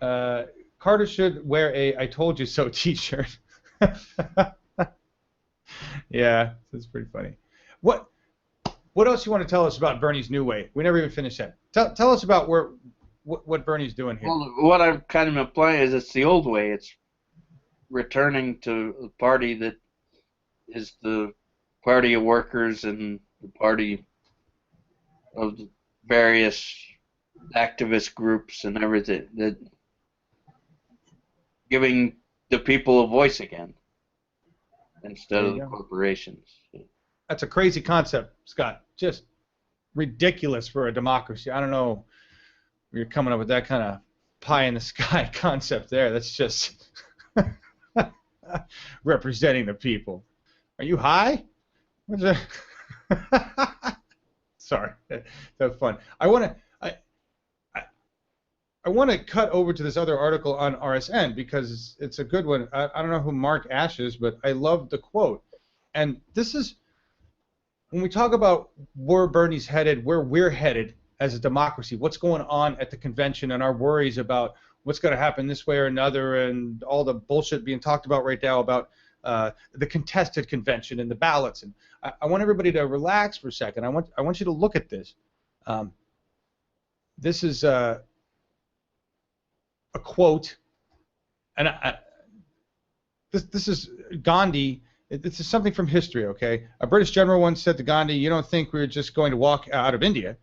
Uh, Carter should wear a "I told you so" T-shirt. Yeah, that's pretty funny. What What else you want to tell us about Bernie's new way? We never even finished that. Tell us about what Bernie's doing here. Well, what I'm kind of implying is it's the old way. It's returning to a party that is the party of workers and the party of the various activist groups and everything, that giving the people a voice again instead There of you the go. corporations. That's a crazy concept, Scott. Just ridiculous for a democracy. I don't know where you're coming up with that kind of pie in the sky concept there. That's just representing the people. Are you high? What's that? Sorry, that's fun. I want to cut over to this other article on RSN because it's a good one. I don't know who Mark Ash is, but I love the quote. And this is when we talk about where Bernie's headed, where we're headed as a democracy, what's going on at the convention, and our worries about what's going to happen this way or another, and all the bullshit being talked about right now about the contested convention and the ballots. And I want everybody to relax for a second. I want you to look at this. Um, this is a quote, and this is Gandhi. This is something from history, okay? A British general once said to Gandhi, "You don't think we're just going to walk out of India?"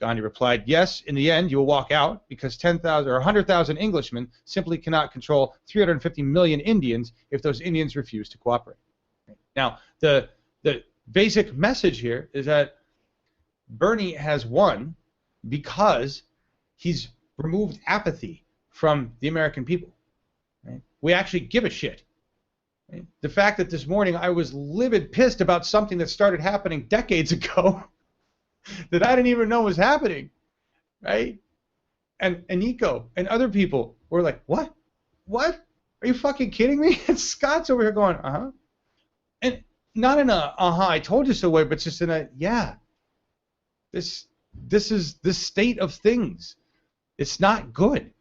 Gandhi replied, "Yes, in the end you will walk out because 10,000 or 100,000 Englishmen simply cannot control 350 million Indians if those Indians refuse to cooperate." Now, the basic message here is that Bernie has won because he's removed apathy from the American people. Right? We actually give a shit. Right? The fact that this morning I was livid pissed about something that started happening decades ago that I didn't even know was happening, right? And Nico and other people were like, "What? What? Are you fucking kidding me?" And Scott's over here going, "Uh-huh." And not in a "uh-huh, I told you so" way, but just in a, "Yeah, this is this state of things. It's not good.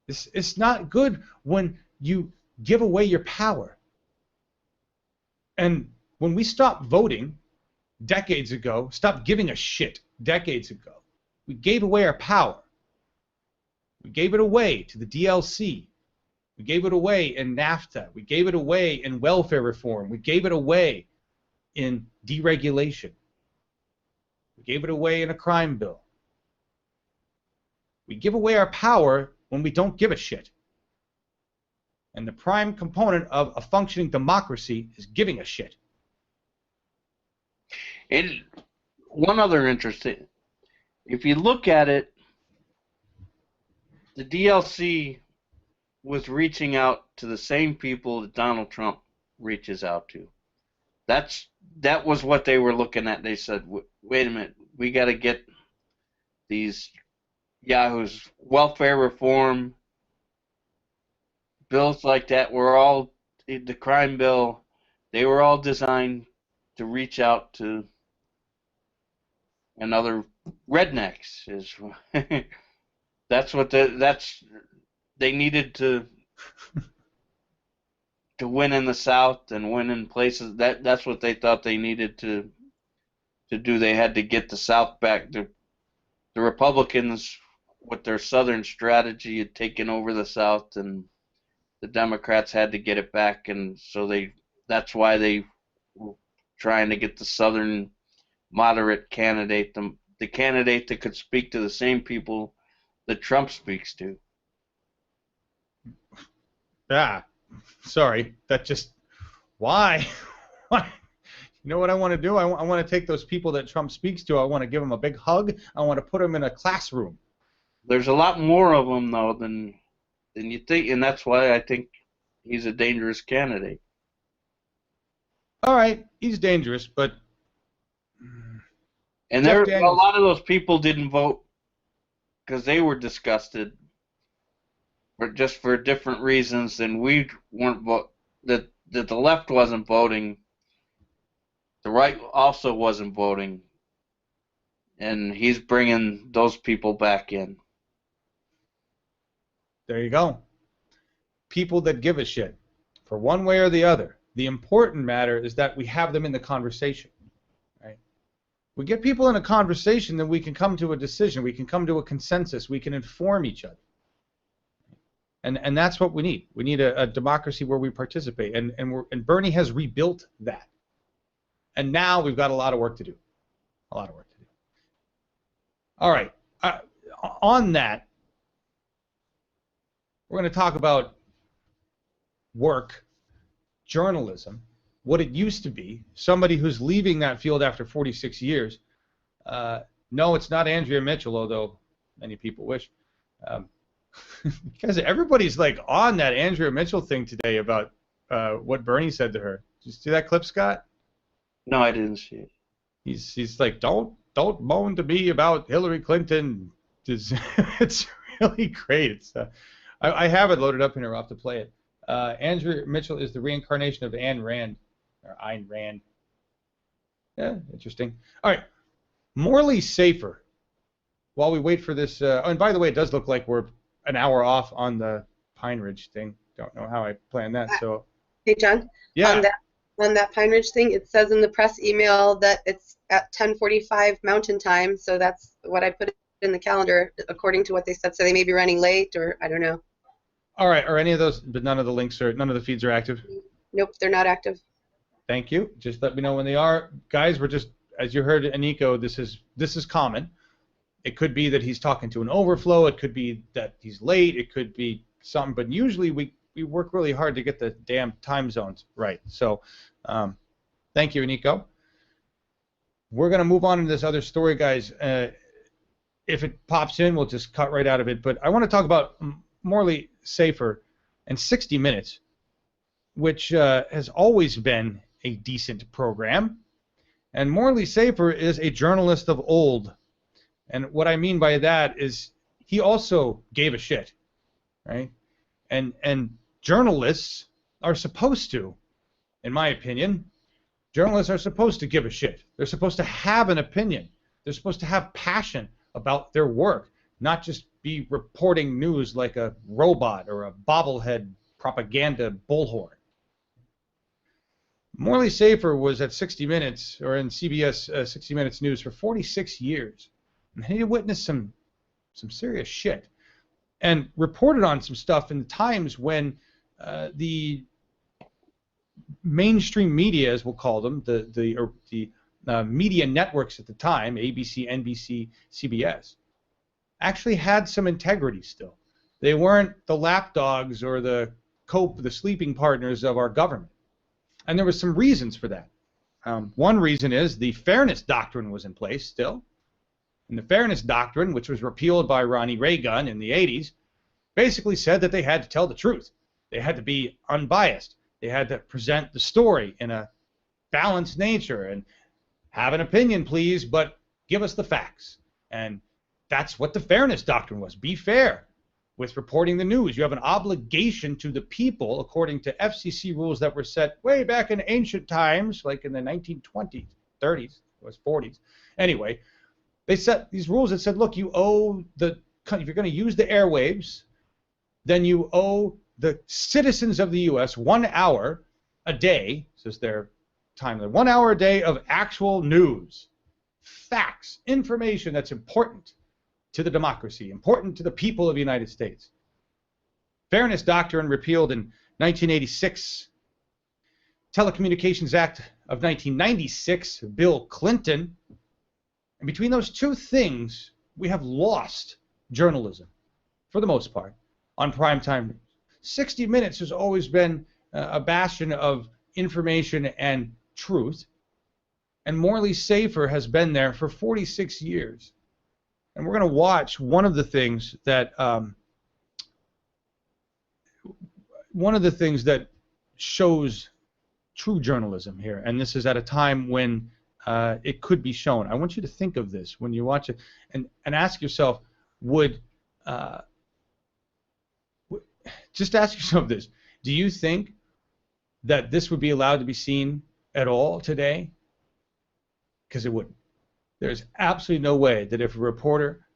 It's not good when you give away your power." And when we stopped voting decades ago, stopped giving a shit decades ago, we gave away our power. We gave it away to the DLC. We gave it away in NAFTA. We gave it away in welfare reform. We gave it away in deregulation. We gave it away in a crime bill. We give away our power when we don't give a shit. And the prime component of a functioning democracy is giving a shit. And one other interesting, if you look at it, the DLC was reaching out to the same people that Donald Trump reaches out to. That was what they were looking at. They said, "Wait a minute, we got to get these yahoos welfare reform bills like that. Were all the crime bill. They were all designed to reach out to another rednecks. Is that's what they needed to win in the South and win in places. That's what they thought they needed to do. They had to get the South back. The Republicans, with their Southern strategy, had taken over the South, and the Democrats had to get it back. And so that's why they were trying to get the Southern moderate candidate, the candidate that could speak to the same people that Trump speaks to. Ah, sorry. That just, why? Why? You know what I want to do? I want to take those people that Trump speaks to. I want to give them a big hug. I want to put them in a classroom. There's a lot more of them though than you think, and that's why I think he's a dangerous candidate. All right, he's dangerous, but And Jeff a Daniels. lot of those people didn't vote because they were disgusted, or just for different reasons than we weren't vote. That the left wasn't voting, the right also wasn't voting, and he's bringing those people back in. There you go. People that give a shit, for one way or the other. The important matter is that we have them in the conversation. Right? We get people in a conversation, then we can come to a decision. We can come to a consensus. We can inform each other. And that's what we need. We need a democracy where we participate. And Bernie has rebuilt that. And now we've got a lot of work to do. A lot of work to do. All right. On that, we're going to talk about work, journalism, what it used to be, somebody who's leaving that field after 46 years. No, it's not Andrea Mitchell, although many people wish. Because everybody's like on that Andrea Mitchell thing today about what Bernie said to her. Did you see that clip, Scott? No, I didn't see it. He's like, don't moan to me about Hillary Clinton. It's really great. It's I have it loaded up in here. I'll have to play it. Andrea Mitchell is the reincarnation of Ayn Rand, or Ayn Rand. Yeah, interesting. All right, Morley Safer. While we wait for this, and by the way, it does look like we're an hour off on the Pine Ridge thing. Don't know how I planned that. So. Hey, John. Yeah. On that Pine Ridge thing, it says in the press email that it's at 10:45 Mountain Time, so that's what I put in the calendar according to what they said. So they may be running late, or I don't know. All right. Are any of those? But none of the feeds are active. Nope, they're not active. Thank you. Just let me know when they are, guys. We're just, as you heard, Aniko. This is common. It could be that he's talking to an overflow. It could be that he's late. It could be something. But usually we work really hard to get the damn time zones right. So thank you, Aniko. We're going to move on to this other story, guys. If it pops in, we'll just cut right out of it. But I want to talk about Morley Safer and 60 Minutes, which has always been a decent program. And Morley Safer is a journalist of old. And what I mean by that is he also gave a shit, right? And journalists are supposed to, in my opinion, journalists are supposed to give a shit. They're supposed to have an opinion. They're supposed to have passion about their work, not just be reporting news like a robot or a bobblehead propaganda bullhorn. Morley Safer was at 60 Minutes, or in CBS 60 Minutes News for 46 years. And he witnessed some serious shit and reported on some stuff in times when the mainstream media, as we'll call them, the media networks at the time, ABC, NBC, CBS, actually had some integrity still. They weren't the lapdogs or the sleeping partners of our government. And there were some reasons for that. One reason is the Fairness Doctrine was in place still. And the Fairness Doctrine, which was repealed by Ronnie Reagan in the 80s, basically said that they had to tell the truth. They had to be unbiased. They had to present the story in a balanced nature and have an opinion, please, but give us the facts. And that's what the Fairness Doctrine was. Be fair with reporting the news. You have an obligation to the people according to FCC rules that were set way back in ancient times, like in the 1920s, 30s, it was 40s. Anyway, they set these rules that said, look, you owe if you're going to use the airwaves, then you owe the citizens of the U.S. 1 hour a day, says their time limit, 1 hour a day of actual news, facts, information that's important to the democracy, important to the people of the United States. Fairness Doctrine repealed in 1986. Telecommunications Act of 1996, Bill Clinton. And between those two things, we have lost journalism, for the most part, on primetime news. 60 Minutes has always been a bastion of information and truth, and Morley Safer has been there for 46 years. And we're going to watch one of the things that shows true journalism here, and this is at a time when it could be shown. I want you to think of this when you watch it, and ask yourself, just ask yourself this: do you think that this would be allowed to be seen at all today? Because it wouldn't. There's absolutely no way that if a reporter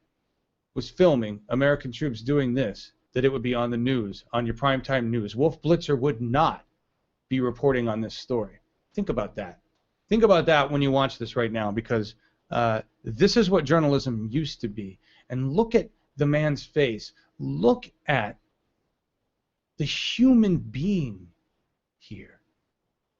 was filming American troops doing this, that it would be on the news, on your primetime news. Wolf Blitzer would not be reporting on this story. Think about that. Think about that when you watch this right now, because this is what journalism used to be. And look at the man's face. Look at the human being here.